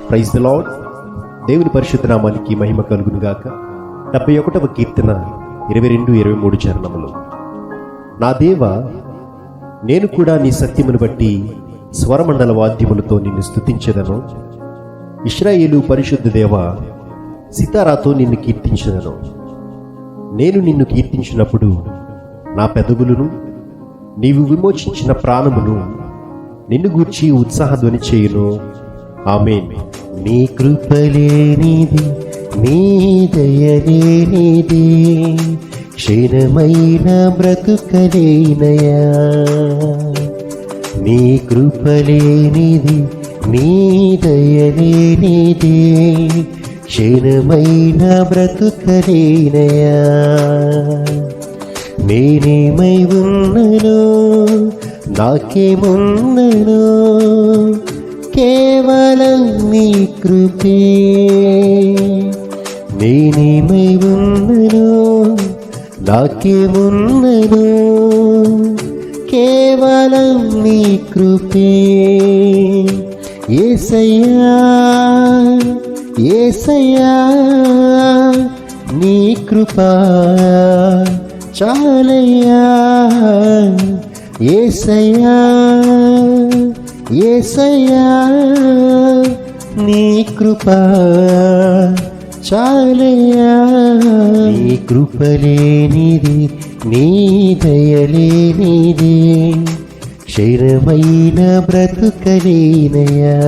Praise the lord. దేవుని పరిశుద్ధ నామానికి మహిమ కలుగును గాక. 71వ కీర్తన 22-23 చరణములు. నా దేవా, నేను కూడా నీ సత్యమును బట్టి స్వరమండల వాద్యములతో నిన్ను స్తుతించెదను. ఇశ్రాయేలు పరిశుద్ధ దేవా, సితారాతో నిన్ను కీర్తించెదను. నేను నిన్ను కీర్తించినప్పుడు నా పెదవులను, నీవు విమోచించిన ప్రాణమును నిన్ను గూర్చి ఉత్సాహధ్వని చేయును. ఆమేన్. నీ కృపలేనిది, నీ దయలేనిది, క్షీణమైన బ్రతుకలేనయా. నీ కృపలేనిది, నీ దయలేనిది, క్షీణమైన బ్రతుకలేనయా. నేనేమై ఉన్నను, నాకేమున్నను, కేవలం నీ కృపే. నేనేమై ఉన్నను, నాకేమున్నను, కేవలం నీ కృపే. యేసయ్యా, యేసయ్యా, నీ కృపా చాలయ్యా. యేసయ్యా, యేసయ్యా, నీ కృపా చాలయ్యా. నీ కృపలేనిది, నీ దయలేనిది, క్షీణమైన బ్రతుకలేనయా.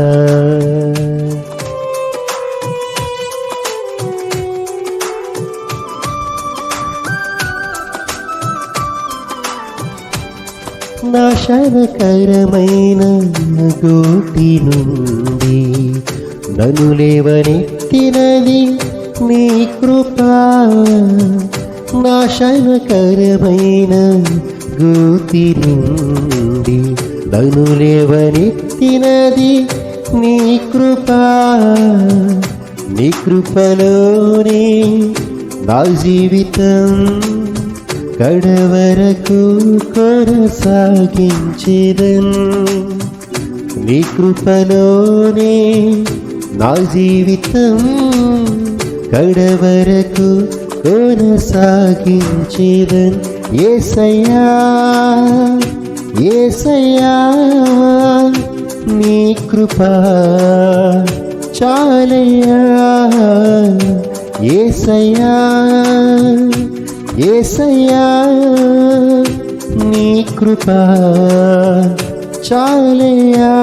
నాశనకరమైన గోటి నుండి నన్ను లేవనెత్తినది నీ కృపా. నాశనకరమైన గోటి నుండి నన్ను లేవనెత్తినది నీ కృపా. నీ కృపలోనే నా జీవితం కడవరకు కొనసాగించెదన్. నీ కృపలోనే నా జీవితం కడవరకు కొనసాగించెదన్. యేసయ్యా, యేసయ్యా, నీ కృపా చాలయ్యా. యేసయ్యా, యేసయ్యా, నీ కృపా చాలయ్యా.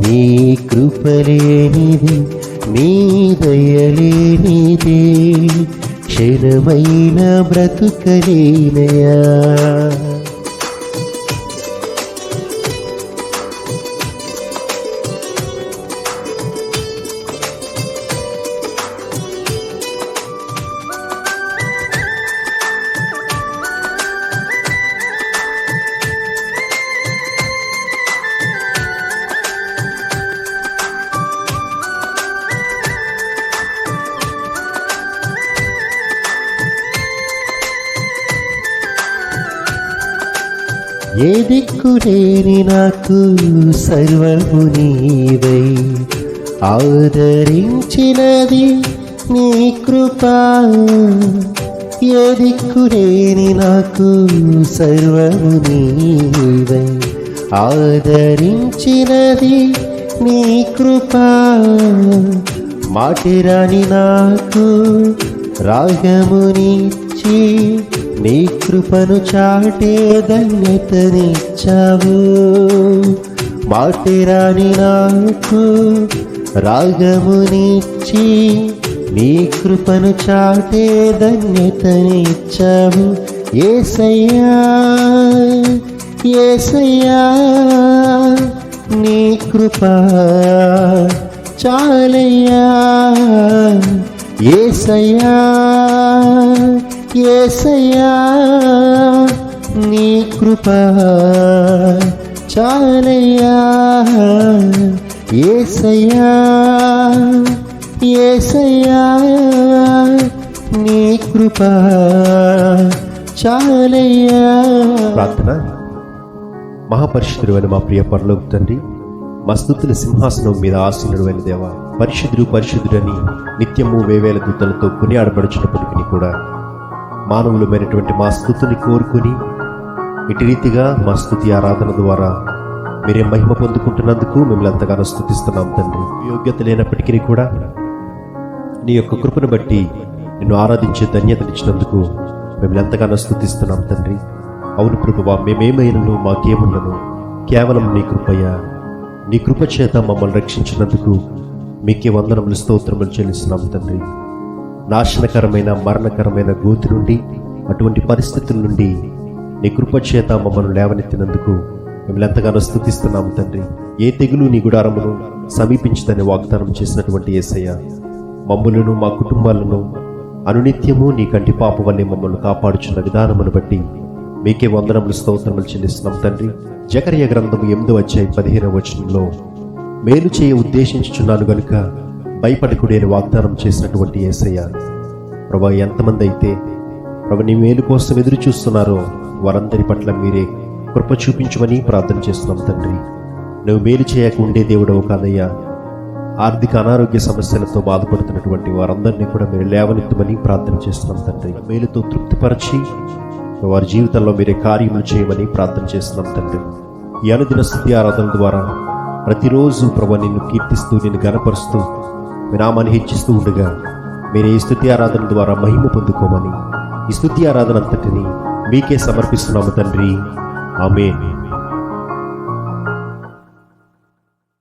నీ కృపలేనిది, నీ దయలేనిది, క్షీణమైన బ్రతుకలేనయా. ఏ దిక్కు లేని నాకు సర్వము నీవై ఆదరించినది నీ కృపా. ఏ దిక్కు లేని నాకు సర్వము నీవై ఆదరించినది నీ కృపా. మాటిరాని నాకు రాగమునిచ్చి నీ కృపను చాటే ధన్యతనిచ్చావు. మాటిరాని నాకు రాగమునిచ్చి నీ కృపను చాటే ధన్యతనిచ్చావు. యేసయ్యా, యేసయ్యా, నీ కృపా చాలయ్యా. యేసయ్యా, యేసయ్యా, నీ కృపా చాలయ్యా. యేసయ్యా, యేసయ్యా, నీ కృపా చాలయ్యా. ప్రార్థన. మహాపరిశుద్ధుడైన మా ప్రియ పరలోక తండ్రి, మా స్తుతుల సింహాసనం మీద ఆసీనుడు అయిన దేవా, పరిశుద్ధుడు పరిశుద్ధుడని నిత్యము వేవేల దూతలతో కొనియాడబడుచున్నప్పటికీ కూడా మానవులమైనటువంటి మా స్తుతిని కోరుకుని ఇటు రీతిగా మా స్తుతి ఆరాధన ద్వారా మీరే మహిమ పొందుకుంటున్నందుకు మిమ్మల్ని ఎంతగానో స్తుతిస్తున్నాం తండ్రి. యోగ్యత లేనప్పటికీ కూడా నీ యొక్క కృపను బట్టి నిన్ను ఆరాధించే ధన్యతనిచ్చినందుకు మిమ్మల్ని ఎంతగానో స్తుతిస్తున్నాం తండ్రి. అవును ప్రభువా, మేమేమైనను మాకేమున్నను కేవలం నీ కృపయ్యా. నీ కృప చేత మమ్మల్ని రక్షించినందుకు మీకే వందనములు స్తోత్రములు చెల్లిస్తున్నాం తండ్రి. నాశనకరమైన మరణకరమైన గోతి నుండి, అటువంటి పరిస్థితుల నుండి నీ కృప చేత మమ్మల్ని లేవనెత్తినందుకు మిమ్మల్ని ఎంతగానో స్తుతిస్తున్నాము తండ్రి. ఏ తెగులు నీ గుడారమును సమీపించదని వాగ్దానం చేసినటువంటి యేసయ్య, మమ్ములను మా కుటుంబాలను అనునిత్యము నీ కంటి పాప వల్లే మమ్మల్ని కాపాడుచున్న విధానమును బట్టి మీకే వందనములు స్తోత్రములు చెల్లిస్తున్నాం తండ్రి. జకర్య గ్రంథము 8:15 మేలు చేయ ఉద్దేశించుచున్నాను గనుక భయపడకుడి అని వాగ్దానం చేసినటువంటి యేసయ్య, ప్రభా, ఎంతమంది అయితే ప్రభు నీ మేలు కోసం ఎదురు చూస్తున్నారో వారందరి పట్ల మీరే కృప చూపించమని ప్రార్థన చేస్తున్నాం తండ్రి. నువ్వు మేలు చేయక ఉండే దేవుడవు కాదయ్యా. ఆర్థిక అనారోగ్య సమస్యలతో బాధపడుతున్నటువంటి వారందరినీ కూడా మీరు లేవనెత్తమని ప్రార్థన చేస్తున్నాం తండ్రి. మేలుతో తృప్తిపరచి వారి జీవితంలో మీరే కార్యములు చేయమని ప్రార్థన చేస్తున్నాం తండ్రి. ఈ అనుదిన స్తుతి ఆరాధన ద్వారా ప్రతిరోజు ప్రభు నిన్ను కీర్తిస్తూ, నిన్ను గణపరుస్తూ, మీ నామాన్ని హెచ్చిస్తూ ఉండగా మీరు ఈ స్తుతి ఆరాధన ద్వారా మహిమ పొందుకోమని ఈ స్తుతి ఆరాధన అంతటిని మీకే సమర్పిస్తున్నాము తండ్రి. ఆమేన్.